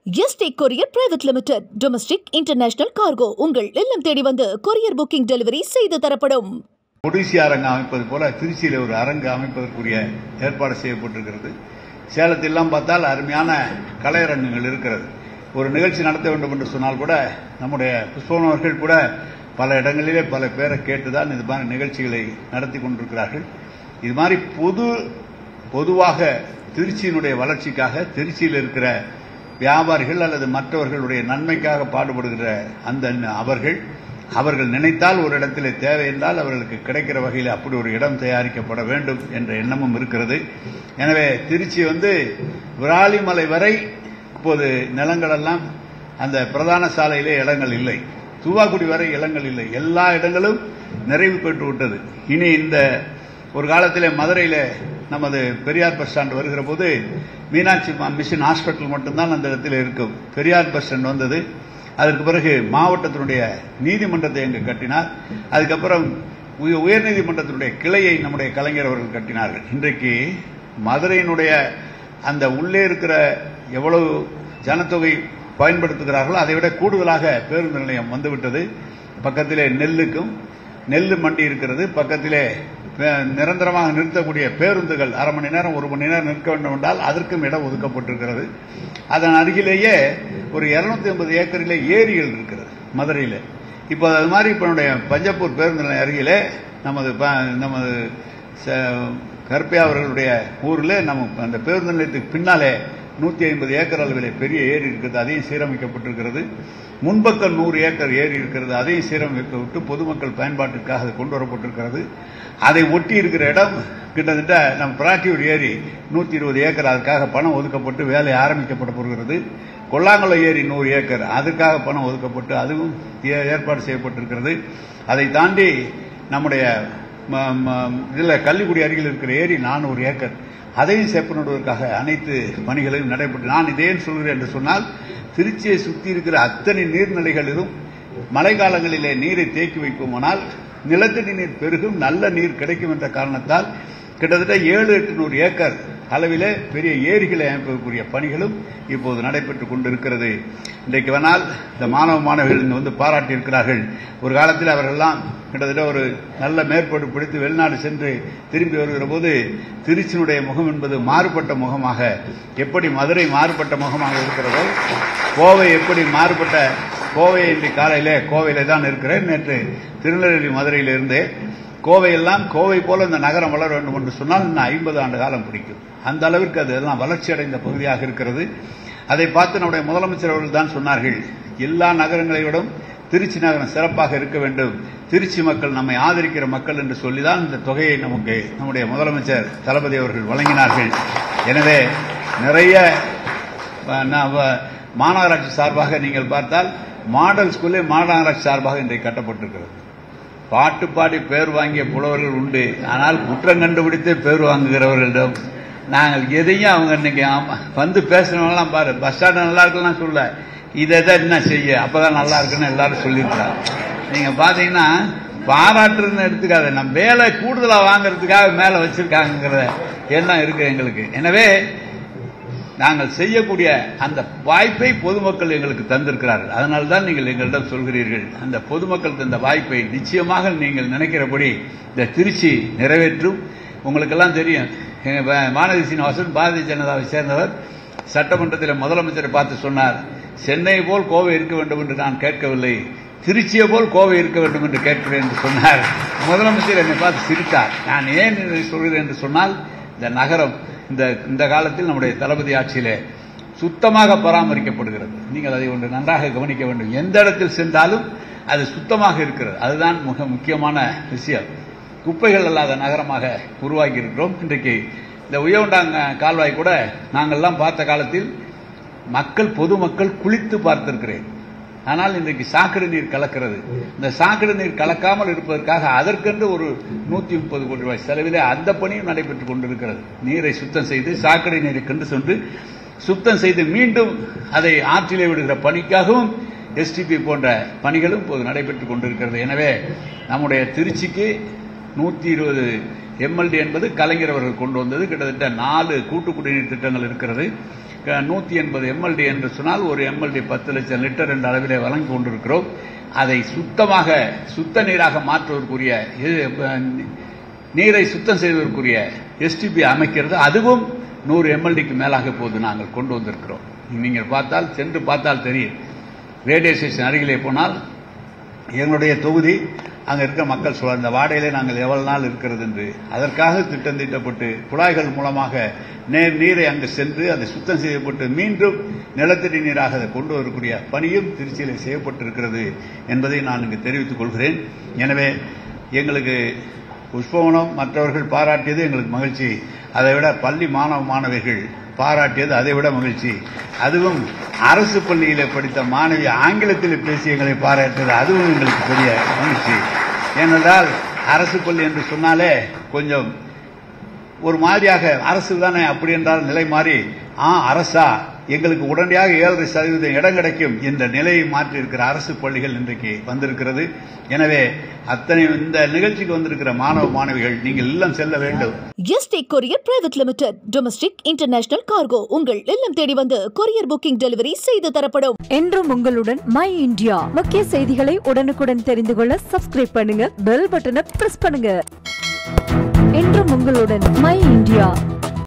Yesterday courier private limited domestic international cargo உங்கள் இல்லம் தேடி வந்து கொரியர் புக்கிங் டெலிவரி செய்து தரப்படும். ஒடிசி அரங்கு அமைப்பது போல திருச்சியில் ஒரு அரங்கு அமைப்பதற்குரிய ஏற்பாடு செய்யப்பட்டிருக்கிறது. சேலத்திலாம் பார்த்தால் அருமையான கலையரங்குகள் இருக்கிறது. ஒரு நிகழ்ச்சி நடத்த வேண்டும் என்று சொன்னால் கூட நம்முடைய புஷ்பவன் அவர்கள் கூட பல இடங்களிலே பல பேரை கேட்டுதான் இது மாதிரி நிகழ்ச்சிகளை நடத்தி கொண்டிருக்கிறார்கள். இது மாதிரி பொதுவாக திருச்சியினுடைய வளர்ச்சிக்காக திருச்சியில் இருக்கிற வியாபாரிகள் அல்லது மற்றவர்களுடைய நன்மைக்காக பாடுபடுகிற அந்த அவர்கள் நினைத்தால் ஒரு இடத்திலே தேவை என்றால் அவர்களுக்கு கிடைக்கிற வகையில் அப்படி ஒரு இடம் தயாரிக்கப்பட வேண்டும் என்ற எண்ணமும் இருக்கிறது. எனவே திருச்சி விராலிமலை வரை இப்போது நிலங்கள் எல்லாம் அந்த பிரதான சாலையிலே இடங்கள் இல்லை, தூவாக்குடி வரை இடங்கள் இல்லை, எல்லா இடங்களும் நிறைவு பெற்று விட்டது. இனி இந்த ஒரு காலத்திலே மதுரையில் நமது பெரியார் பஸ் ஸ்டாண்ட் வருகிற போது மீனாட்சி மிஷன் ஹாஸ்பிட்டல் மட்டும்தான் அந்த இடத்துல இருக்கும். பெரியார் பஸ் ஸ்டாண்ட் வந்தது. அதற்கு பிறகு மாவட்டத்தினுடைய நீதிமன்றத்தை அங்கு கட்டினார். அதுக்கப்புறம் உயர்நீதிமன்றத்தினுடைய கிளையை நம்முடைய கலைஞர் அவர்கள் கட்டினார்கள். இன்றைக்கு மதுரையினுடைய அந்த உள்ளே இருக்கிற எவ்வளவு ஜனத்தொகை பயன்படுத்துகிறார்களோ அதை விட கூடுதலாக பேருந்து நிலையம் வந்துவிட்டது. பக்கத்திலே நெல்லு மண்டி இருக்கிறது. பக்கத்திலே நிரந்தரமாக நிறுத்தக்கூடிய பேருந்துகள் அரை மணி நேரம் 1 மணி நேரம் நிற்க வேண்டும் என்றால் அதற்கும் இடம் ஒதுக்கப்பட்டிருக்கிறது. அதன் அருகிலேயே ஒரு 250 ஏக்கரிலே ஏரிகள் இருக்கிறது மதுரையில். இப்போ அது மாதிரி இப்போ பஞ்சப்பூர் பேருந்து நிலையம் அருகிலே நமது கருப்பையா அவர்களுடைய ஊரில் அந்த பேருந்து நிலையத்துக்கு பின்னாலே 150 ஏக்கர் அளவிலே பெரிய ஏரி இருக்கிறது. அதையும் சீரமைக்கப்பட்டிருக்கிறது. முன்பக்கம் 100 ஏக்கர் ஏரி இருக்கிறது. அதையும் சீரமைக்க விட்டு பொதுமக்கள் பயன்பாட்டிற்காக கொண்டு வரப்பட்டிருக்கிறது. அதை ஒட்டி இருக்கிற இடம் கிட்டத்தட்ட நம்ம பிராட்டியூர் ஏரி 120 ஏக்கர் அதற்காக பணம் ஒதுக்கப்பட்டு வேலை ஆரம்பிக்கப்பட போகிறது. கொல்லாங்குளம் ஏரி 100 ஏக்கர் அதற்காக பணம் ஒதுக்கப்பட்டு அதுவும் ஏற்பாடு செய்யப்பட்டிருக்கிறது. அதை தாண்டி நம்முடைய இதில் கள்ளிக்குடி அருகில் இருக்கிற ஏரி 400 ஏக்கர் அதையும் செப்பனிடுவதற்காக அனைத்து பணிகளையும் நடைபெற்று. நான் இதேன்னு சொல்கிறேன் என்று சொன்னால் திருச்சியை சுற்றி இருக்கிற அத்தனை நீர்நிலைகளிலும் மழை காலங்களிலே நீரை தேக்கி வைக்குமானால் நிலத்தடி நீர் பெருகும், நல்ல நீர் கிடைக்கும் என்ற காரணத்தால் கிட்டத்தட்ட 700-800 ஏக்கர் அளவிலே பெரிய ஏரிகளை அமைப்பதற்குரிய பணிகளும் இப்போது நடைபெற்றுக் கொண்டிருக்கிறது. இன்றைக்கு வேணால் இந்த மாணவர்கள் இங்கு பாராட்டியிருக்கிறார்கள். ஒரு காலத்தில் அவர்கள்லாம் கிட்டத்தட்ட ஒரு நல்ல மேற்படு பிடித்து வெளிநாடு சென்று திரும்பி வருகிற போது திருச்சியினுடைய முகம் என்பது மாறுபட்ட முகமாக, எப்படி மதுரை மாறுபட்ட முகமாக இருக்கிறதோ கோவை எப்படி மாறுபட்ட கோவை இன்று காலையிலே கோவையிலே தான் இருக்கிறேன். நேற்று திருநெல்வேலி மதுரையில் இருந்து கோவை போல இந்த நகரம் வளர வேண்டும் என்று சொன்னால் இன்னும் 50 ஆண்டு காலம் பிடிக்கும். அந்த அளவிற்கு அது எல்லாம் வளர்ச்சி அடைந்த பகுதியாக இருக்கிறது. அதை பார்த்து நம்முடைய முதலமைச்சர் அவர்கள் தான் சொன்னார்கள், எல்லா நகரங்களை விட திருச்சி நகரம் சிறப்பாக இருக்க வேண்டும், திருச்சி மக்கள் நம்மை ஆதரிக்கிற மக்கள் என்று சொல்லிதான் இந்த தொகையை நமக்கு நம்முடைய முதலமைச்சர் தளபதி அவர்கள் வழங்கினார்கள். எனவே நிறைய மாநகராட்சி சார்பாக நீங்கள் பார்த்தால் மாடல் ஸ்கூலே மாநகராட்சி சார்பாக இன்றைக்கு கட்டப்பட்டிருக்கிறது. பாட்டு பாடி பேர் வாங்கிய புலவர்கள் உண்டு, ஆனால் குற்றம் கண்டுபிடித்தே பேர் வாங்குகிறவர்களிடம் நாங்கள் எதையும் அவங்க இன்னைக்கு பேசுறவங்கலாம் பாரு பஸ் ஸ்டாண்ட் நல்லா இருக்குன்னு சொல்ல, இதை தான் என்ன செய்ய அப்பதான் நல்லா இருக்குன்னு எல்லாரும் சொல்லியிருக்கிறாங்க. நீங்க பாத்தீங்கன்னா பாராட்டுன்னு எடுத்துக்காத, நம்ம வேலை கூடுதலா வாங்கறதுக்காக மேல வச்சிருக்காங்கிற எண்ணம் இருக்கு எங்களுக்கு. எனவே நாங்கள் செய்யக்கூடிய அந்த வாய்ப்பை பொதுமக்கள் எங்களுக்கு தந்திருக்கிறார்கள். அதனால்தான் நீங்கள் எங்களிடம் சொல்கிறீர்கள். அந்த பொதுமக்கள் தந்த வாய்ப்பை நிச்சயமாக நீங்கள் நினைக்கிறபடி இந்த திருச்சி நிறைவேற்றும். உங்களுக்கெல்லாம் தெரியும், வானதி சீனிவாசன் பாரதிய ஜனதாவை சேர்ந்தவர் சட்டமன்றத்தில் முதலமைச்சரை பார்த்து சொன்னார், சென்னை போல் கோவை இருக்க வேண்டும் என்று நான் கேட்கவில்லை, திருச்சியை போல் கோவை இருக்க வேண்டும் என்று கேட்கிறேன் என்று சொன்னார். முதலமைச்சர் என்னை பார்த்து சிரித்தார். நான் ஏன் சொல்கிறேன் என்று சொன்னால் இந்த நகரம் இந்த காலத்தில் நம்முடைய தளபதி ஆட்சியிலே சுத்தமாக பராமரிக்கப்படுகிறது. நீங்கள் அதை ஒன்று நன்றாக கவனிக்க வேண்டும். எந்த இடத்தில் சென்றாலும் அது சுத்தமாக இருக்கிறது. அதுதான் மிக முக்கியமான விஷயம். குப்பைகள் அல்லாத நகரமாக உருவாக்கி இருக்கிறோம். இன்றைக்கு இந்த உயர்ந்தாங்க கால்வாய் கூட நாங்கள்லாம் பார்த்த காலத்தில் பொதுமக்கள் குளித்து பார்த்திருக்கிறேன். ஆனால் இன்றைக்கு சாக்கடை நீர் கலக்கிறது. இந்த சாக்கடை நீர் கலக்காமல் இருப்பதற்காக அதற்கென்று ஒரு 130 கோடி ரூபாய் செலவிலே அந்த பணியும் நடைபெற்றுக் கொண்டிருக்கிறது. நீரை சுத்தம் செய்து சாக்கடை நீரை கொண்டு சென்று சுத்தம் செய்து மீண்டும் அதை ஆற்றிலே விடுகிற பணிக்காகவும் எஸ்டிபி போன்ற பணிகளும் இப்போது நடைபெற்றுக் கொண்டிருக்கிறது. எனவே நம்முடைய திருச்சிக்கு 120 MLD என்பது கலைஞர் அவர்கள் கொண்டு வந்தது. கிட்டத்தட்ட 4 கூட்டு குடிநீர் திட்டங்கள் இருக்கிறது. 180 MLD என்று சொன்னால் ஒரு MLD 10 லட்சம் லிட்டர் என்ற அளவிலே வழங்கி கொண்டிருக்கிறோம். அதை சுத்த நீராக மாற்றுவதற்குரிய நீரை சுத்தம் செய்வதற்குரிய STP அமைக்கிறது. அதுவும் 100 MLDக்கு மேலாக இப்போது நாங்கள் கொண்டு வந்திருக்கிறோம். நீங்கள் சென்று பார்த்தால் தெரியும். ரேடியோ ஸ்டேஷன் அருகிலே போனால் எங்களுடைய தொகுதி அங்கே இருக்க மக்கள் சொல்ல இந்த வாடையிலே நாங்கள் எவ்வளவு நாள் இருக்கிறது என்று அதற்காக திட்டம் தீட்டப்பட்டு குழாய்கள் மூலமாக நீரை அங்கு சென்று அதை சுத்தம் செய்யப்பட்டு மீண்டும் நிலத்தடி நீராக அதை கொண்டு வரக்கூடிய பணியும் திருச்சியில் செய்யப்பட்டிருக்கிறது என்பதை நான் இங்கு தெரிவித்துக் கொள்கிறேன். எனவே எங்களுக்கு புஷ்பவனம் மற்றவர்கள் பாராட்டியது எங்களுக்கு மகிழ்ச்சி. அதைவிட பள்ளி மாணவிகள் பாராட்டியது அதைவிட மகிழ்ச்சி. அதுவும் அரசு பள்ளியில் படித்த மாணவி ஆங்கிலத்தில் பேசி எங்களை பாராட்டியது அதுவும் எங்களுக்கு பெரிய மகிழ்ச்சி. ஏனென்றால் அரசு பள்ளி என்று சொன்னாலே கொஞ்சம் ஒரு மாதிரியாக அரசு தானே அப்படி என்றால் நிலை மாறி அரசா எங்களுக்கு உடனடியாக 7% இடம் கிடைக்கும் என்ற நிலையை மாற்றி இருக்கிற அரசு பள்ளிகள் இன்றைக்கு வந்திருக்கிறது. எனவே இந்த நிகழ்ச்சிக்கு வந்திருக்கிற மாணவிகள் நீங்கள் இல்லம் செல்ல வேண்டும். ST courier private limited domestic international cargo உங்கள் இல்லம் தேடி வந்து கொரியர் புக்கிங் டெலிவரி செய்து தரப்படும். என்றும் உங்களுடன் மை இந்தியா. முக்கிய செய்திகளை உடனுக்குடன் தெரிந்து கொள்ள சப்ஸ்கிரைப் பண்ணுங்க, பெல் பட்டனை பிரஸ் பண்ணுங்க. என்றும் உங்களுடன் மை இந்தியா.